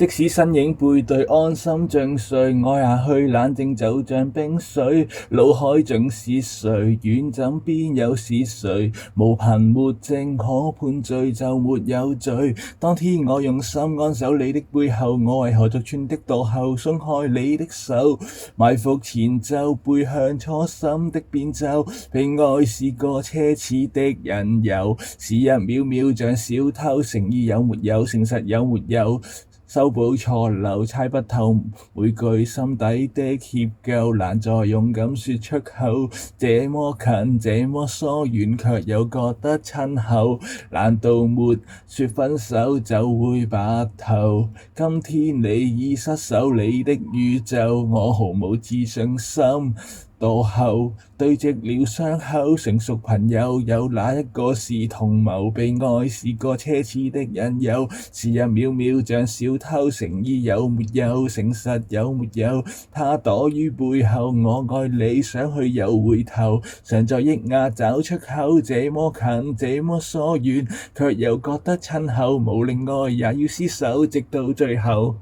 即使身影背對，安心像睡，愛下去冷靜就像冰水。腦海盡是誰？遠怎邊有是誰？無憑沒證可判罪就沒有罪。當天我用心安守你的背後，我為何逐寸的墮後，鬆開你的手，埋伏前奏，背向初心的變奏。被愛是個奢侈的引誘，是一秒秒像小偷，誠意有沒有？誠實有沒有？修補錯漏，猜不透每句心底的歉疚，難再勇敢說出口。這麼近，這麼疏遠，卻又覺得親厚。難道沒說分手就會白頭？今天你已失守你的宇宙，我毫無自信心。墮後堆積了傷口，成熟朋友有哪一個是同謀？被愛是個奢侈的引誘，是一秒秒像小偷，誠意有沒有？誠實有沒有？他躲於背後，我愛你想去又回頭，常在抑壓找出口，這麼近這麼疏遠，卻又覺得親厚，無令愛也要廝守直到最後。